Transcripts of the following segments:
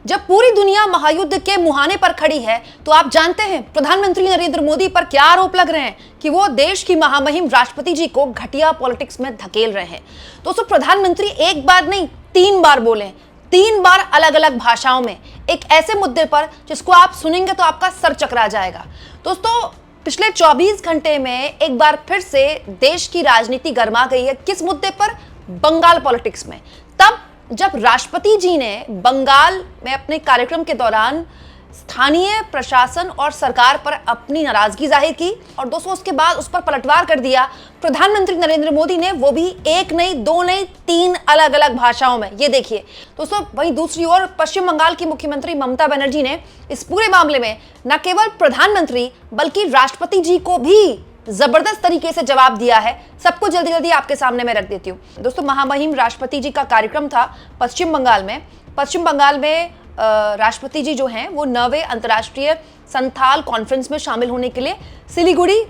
जब पूरी दुनिया महायुद्ध के मुहाने पर खड़ी है तो आप जानते हैं प्रधानमंत्री नरेंद्र मोदी पर क्या आरोप लग रहे हैं कि वो देश की महामहिम राष्ट्रपति जी को घटिया पॉलिटिक्स में धकेल रहे हैं। दोस्तों, प्रधानमंत्री एक बार नहीं 3 बार बोले, 3 बार अलग अलग भाषाओं में एक ऐसे मुद्दे पर जिसको आप सुनेंगे तो आपका सर चकरा जाएगा। दोस्तों, पिछले 24 घंटे में एक बार फिर से देश की राजनीति गर्मा गई है। किस मुद्दे पर? बंगाल पॉलिटिक्स में। तब जब राष्ट्रपति जी ने बंगाल में अपने कार्यक्रम के दौरान स्थानीय प्रशासन और सरकार पर अपनी नाराजगी जाहिर की और दोस्तों उसके बाद उस पर पलटवार कर दिया प्रधानमंत्री नरेंद्र मोदी ने, वो भी एक नहीं, 2 नहीं, 3 अलग अलग भाषाओं में। ये देखिए दोस्तों, वहीं दूसरी ओर पश्चिम बंगाल की मुख्यमंत्री ममता बनर्जी ने इस पूरे मामले में न केवल प्रधानमंत्री बल्कि राष्ट्रपति जी को भी जबरदस्त तरीके से जवाब दिया है। सबको जल्दी जल्दी आपके सामने मैं रख देती हूँ। दोस्तों, महामहिम राष्ट्रपति जी का कार्यक्रम था पश्चिम बंगाल में। पश्चिम बंगाल में राष्ट्रपति जी जो हैं वो 9वें अंतर्राष्ट्रीय संथाल कॉन्फ्रेंस में शामिल होने के लिए सिलीगुड़ी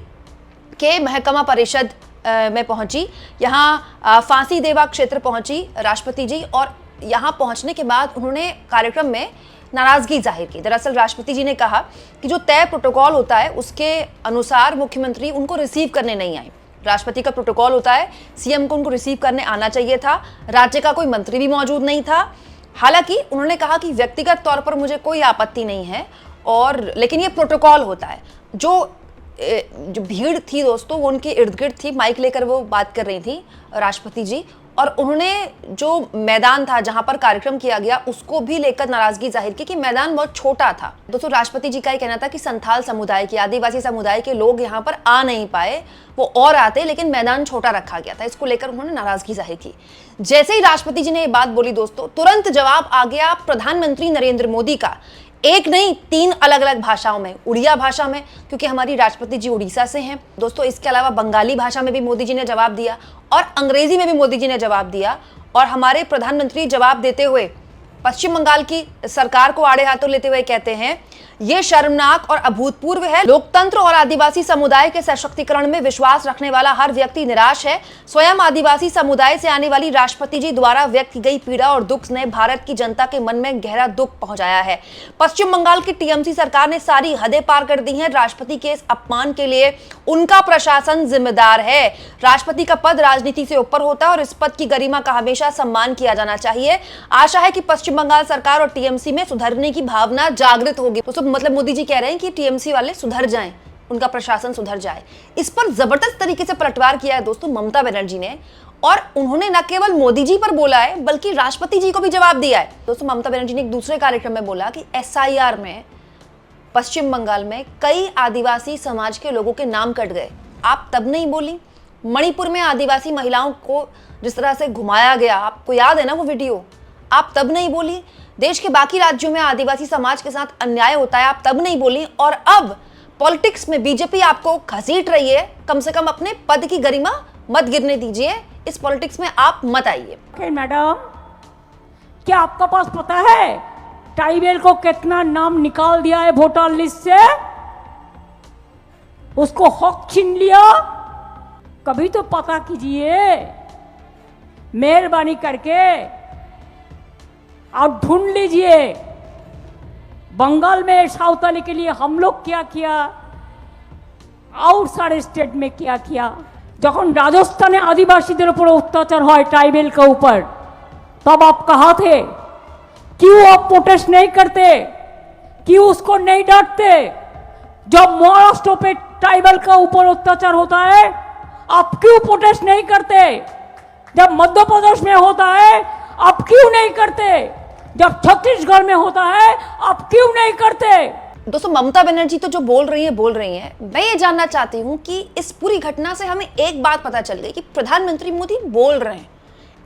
के महकमा परिषद में पहुंची। यहाँ फांसी देवा क्षेत्र पहुंची राष्ट्रपति जी और यहाँ पहुंचने के बाद उन्होंने कार्यक्रम में नाराजगी जाहिर की। दरअसल राष्ट्रपति जी ने कहा कि जो तय प्रोटोकॉल होता है उसके अनुसार मुख्यमंत्री उनको रिसीव करने नहीं आए। राष्ट्रपति का प्रोटोकॉल होता है, सीएम को उनको रिसीव करने आना चाहिए था। राज्य का कोई मंत्री भी मौजूद नहीं था। हालांकि उन्होंने कहा कि व्यक्तिगत तौर पर मुझे कोई आपत्ति नहीं है और लेकिन ये प्रोटोकॉल होता है। जो भीड़ थी दोस्तों वो उनके इर्द गिर्द थी, माइक लेकर वो बात कर रही थी राष्ट्रपति जी, और उन्होंने जो मैदान था जहां पर कार्यक्रम किया गया उसको भी लेकर नाराजगी जाहिर की कि मैदान बहुत छोटा था। दोस्तों, राष्ट्रपति जी का ये कहना था कि संथाल समुदाय के, आदिवासी समुदाय के लोग यहाँ पर आ नहीं पाए, वो और आते लेकिन मैदान छोटा रखा गया था। इसको लेकर उन्होंने नाराजगी जाहिर की। जैसे ही राष्ट्रपति जी ने ये बात बोली दोस्तों, तुरंत जवाब आ गया प्रधानमंत्री नरेंद्र मोदी का। एक नहीं 3 अलग अलग भाषाओं में। उड़िया भाषा में, क्योंकि हमारी राष्ट्रपति जी उड़ीसा से हैं दोस्तों। इसके अलावा बंगाली भाषा में भी मोदी जी ने जवाब दिया और अंग्रेजी में भी मोदी जी ने जवाब दिया। और हमारे प्रधानमंत्री जवाब देते हुए पश्चिम बंगाल की सरकार को आड़े हाथों लेते हुए कहते हैं, ये शर्मनाक और अभूतपूर्व है। लोकतंत्र और आदिवासी समुदाय के सशक्तिकरण में विश्वास रखने वाला हर व्यक्ति निराश है। स्वयं आदिवासी समुदाय से आने वाली राष्ट्रपति जी द्वारा व्यक्त की गई पीड़ा और दुख ने भारत की जनता के मन में गहरा दुख पहुंचाया है। पश्चिम बंगाल की टीएमसी सरकार ने सारी हदें पार कर दी हैं। राष्ट्रपति के इस अपमान के लिए उनका प्रशासन जिम्मेदार है। राष्ट्रपति का पद राजनीति से ऊपर होता है और इस पद की गरिमा का हमेशा सम्मान किया जाना चाहिए। आशा है कि पश्चिम बंगाल सरकार और टीएमसी में सुधरने की भावना जागृत होगी। मतलब मोदी जी कह रहे हैं कि टीएमसी वाले सुधर जाएं, उनका प्रशासन सुधर जाए। इस पर जबरदस्त तरीके से पलटवार किया है दोस्तों ममता बनर्जी ने, और उन्होंने न केवल मोदी जी पर बोला है बल्कि राष्ट्रपति जी को भी जवाब दिया है। दोस्तों, ममता बनर्जी ने एक दूसरे कार्यक्रम में बोला कि एसआईआर में पश्चिम बंगाल में कई आदिवासी समाज के लोगों के नाम कट गए। आप तब नहीं बोली। मणिपुर में आदिवासी महिलाओं को जिस तरह से घुमाया गया, आपको याद है ना वो वीडियो, आप तब नहीं बोली। देश के बाकी राज्यों में आदिवासी समाज के साथ अन्याय होता है, आप तब नहीं बोली। और अब पॉलिटिक्स में बीजेपी आपको घसीट रही है। कम से कम अपने पद की गरिमा मत गिरने दीजिए, इस पॉलिटिक्स में आप मत आइए। मैडम, क्या आपका पास पता है ट्राइबल को कितना नाम निकाल दिया है वोटर लिस्ट से? उसको हक छीन लिया। कभी तो पता कीजिए, मेहरबानी करके आप ढूंढ लीजिए बंगाल में सावताली के लिए हम लोग क्या किया, आउटसाइड स्टेट में क्या किया। जब राजस्थान में आदिवासीদের ऊपर अत्याचार হয় ट्राइबल के ऊपर, तब आप कहाँ थे? क्यों आप प्रोटेस्ट नहीं करते? क्यों उसको नहीं डांटते? जब महाराष्ट्र पे ट्राइबल का ऊपर अत्याचार होता है, आप क्यों प्रोटेस्ट नहीं करते? जब मध्य प्रदेश में होता है, आप क्यों नहीं करते? जब छत्तीसगढ़ में होता है, आप क्यों नहीं करते? दोस्तों, ममता बनर्जी तो जो बोल रही है। मैं ये जानना चाहती हूँ कि इस पूरी घटना से हमें एक बात पता चल गई कि प्रधानमंत्री मोदी बोल रहे हैं।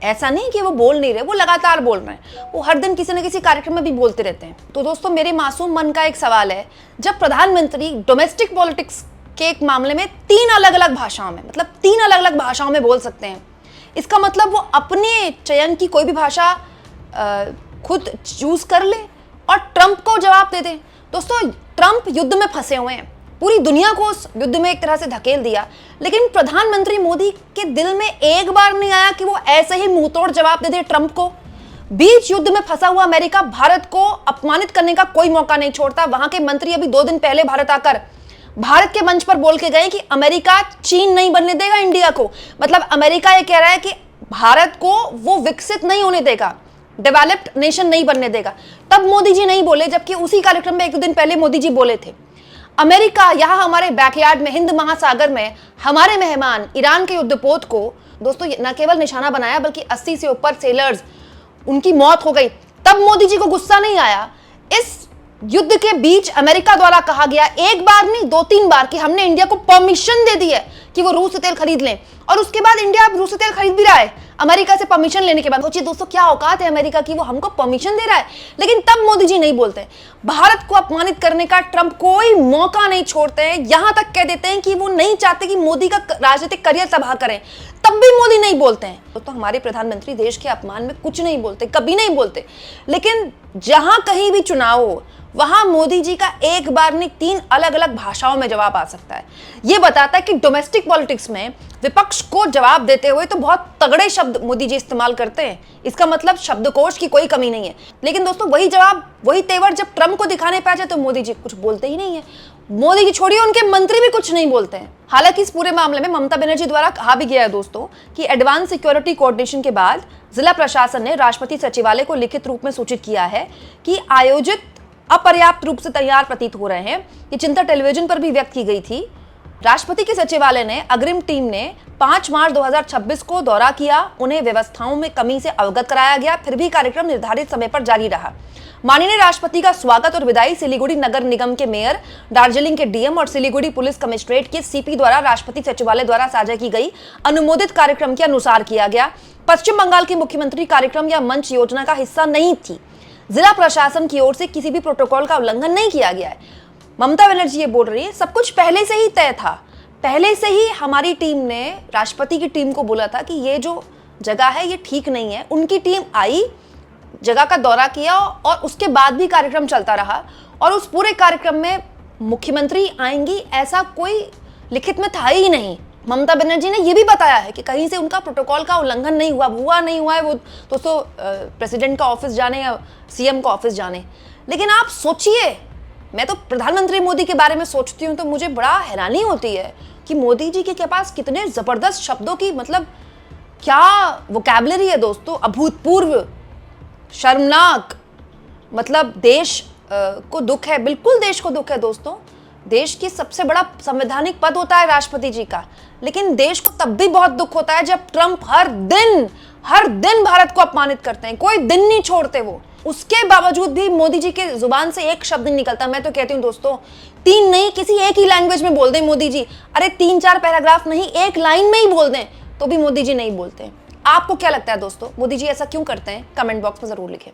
ऐसा नहीं कि वो बोल नहीं रहे, वो लगातार बोल रहे हैं। वो हर दिन किसी न किसी कार्यक्रम में भी बोलते रहते हैं। तो दोस्तों, मेरे मासूम मन का एक सवाल है, जब प्रधानमंत्री डोमेस्टिक पॉलिटिक्स के एक मामले में 3 अलग अलग भाषाओं में, मतलब 3 अलग अलग भाषाओं में बोल सकते हैं, इसका मतलब वो अपने चयन की कोई भी भाषा खुद चूज कर ले और ट्रंप को जवाब दे दे। दोस्तों, ट्रंप युद्ध में फंसे हुए हैं, पूरी दुनिया को उस युद्ध में एक तरह से धकेल दिया, लेकिन प्रधानमंत्री मोदी के दिल में एक बार नहीं आया कि वो ऐसे ही मुंहतोड़ जवाब दे दे ट्रंप को। बीच युद्ध में फंसा हुआ अमेरिका भारत को अपमानित करने का कोई मौका नहीं छोड़ता। वहां के मंत्री अभी 2 दिन पहले भारत आकर भारत के मंच पर बोल के गए कि अमेरिका चीन नहीं बनने देगा इंडिया को। मतलब अमेरिका ये कह रहा है कि भारत को वो विकसित नहीं होने देगा, डेवलप्ड नेशन नहीं बनने देगा। तब मोदी जी नहीं बोले, जबकि उसी कार्यक्रम में 1-2 दिन पहले मोदी जी बोले थे। अमेरिका यहां हमारे बैकयार्ड में, हिंद महासागर में हमारे मेहमान ईरान के युद्धपोत को दोस्तों न केवल निशाना बनाया बल्कि 80 से ऊपर सेलर्स उनकी मौत हो गई। तब मोदी जी को गुस्सा नहीं आया। इस युद्ध के बीच अमेरिका द्वारा कहा गया, एक बार नहीं 2-3 बार, कि हमने इंडिया को परमिशन दे दी है कि वो रूस से तेल खरीद लें, और उसके बाद इंडिया अब रूस से तेल खरीद भी रहा है अमेरिका से परमिशन लेने के बाद। सोचिए दोस्तों क्या औकात है अमेरिका की, वो हमको परमिशन दे रहा है। लेकिन तब मोदी जी नहीं बोलते। भारत को अपमानित करने का ट्रंप कोई मौका नहीं छोड़ते हैं। यहां तक कह देते हैं कि वो नहीं चाहते कि मोदी का राजनीतिक करियर तबाह करें, तब भी मोदी नहीं बोलते हैं। तो हमारे प्रधानमंत्री देश के अपमान में कुछ नहीं बोलते, कभी नहीं बोलते। लेकिन जहां कहीं भी चुनाव हो वहां मोदी जी का एक बार नहीं 3 अलग अलग भाषाओं में जवाब आ सकता है। यह बताता है कि डोमेस्टिक पॉलिटिक्स में विपक्ष को जवाब देते हुए तो बहुत तगड़े शब्द मोदी जी इस्तेमाल करते हैं। इसका मतलब शब्दकोश की कोई कमी नहीं है। लेकिन दोस्तों वही जवाब, वही तेवर जब ट्रंप को दिखाने पे आ जाए तो मोदी जी कुछ बोलते ही नहीं है। मोदी जी छोड़िए, उनके मंत्री भी कुछ नहीं बोलते हैं। हालांकि इस पूरे मामले में ममता बनर्जी द्वारा कहा भी गया है दोस्तों कि एडवांस सिक्योरिटी कोऑर्डिनेशन के बाद जिला प्रशासन ने राष्ट्रपति सचिवालय को लिखित रूप में सूचित किया है कि आयोजित अपर्याप्त रूप से तैयार प्रतीत हो रहे हैं। ये चिंता टेलीविजन पर भी व्यक्त की गई थी। राष्ट्रपति के सचिवालय ने अग्रिम टीम ने 5 मार्च 2026 को दौरा किया। उन्हें व्यवस्थाओं में कमी से अवगत कराया गया, फिर भी कार्यक्रम निर्धारित समय पर जारी रहा। माननीय राष्ट्रपति का स्वागत और विदाई सिलीगुड़ी नगर निगम के मेयर, दार्जिलिंग के डीएम और सिलीगुड़ी पुलिस कमिश्नरेट के सीपी द्वारा राष्ट्रपति सचिवालय द्वारा साझा की गई अनुमोदित कार्यक्रम के अनुसार किया गया। पश्चिम बंगाल की मुख्यमंत्री कार्यक्रम या मंच योजना का हिस्सा नहीं थी। जिला प्रशासन की ओर से किसी भी प्रोटोकॉल का उल्लंघन नहीं किया गया है। ममता बनर्जी ये बोल रही है सब कुछ पहले से ही तय था। पहले से ही हमारी टीम ने राष्ट्रपति की टीम को बोला था कि ये जो जगह है ये ठीक नहीं है। उनकी टीम आई, जगह का दौरा किया और उसके बाद भी कार्यक्रम चलता रहा। और उस पूरे कार्यक्रम में मुख्यमंत्री आएंगी ऐसा कोई लिखित में था ही नहीं। ममता बनर्जी ने यह भी बताया है कि कहीं से उनका प्रोटोकॉल का उल्लंघन नहीं हुआ नहीं हुआ है। वो दोस्तों प्रेसिडेंट का ऑफिस जाने या सीएम का ऑफिस जाने। लेकिन आप सोचिए, मैं तो प्रधानमंत्री मोदी के बारे में सोचती हूँ तो मुझे बड़ा हैरानी होती है कि मोदी जी के पास कितने जबरदस्त शब्दों की मतलब क्या वोकैबुलरी है दोस्तों, अभूतपूर्व, शर्मनाक। मतलब देश को दुख है, बिल्कुल देश को दुख है दोस्तों। देश की सबसे बड़ा संवैधानिक पद होता है राष्ट्रपति जी का। लेकिन देश को तब भी बहुत दुख होता है जब ट्रंप हर दिन भारत को अपमानित करते हैं, कोई दिन नहीं छोड़ते वो। उसके बावजूद भी मोदी जी के जुबान से एक शब्द नहीं निकलता। मैं तो कहती हूँ दोस्तों 3 नहीं, किसी एक ही लैंग्वेज में बोल दें मोदी जी। अरे 3-4 पैराग्राफ नहीं, एक लाइन में ही बोल दें तो भी मोदी जी नहीं बोलते। आपको क्या लगता है दोस्तों, मोदी जी ऐसा क्यों करते हैं? कमेंट बॉक्स में जरूर लिखें।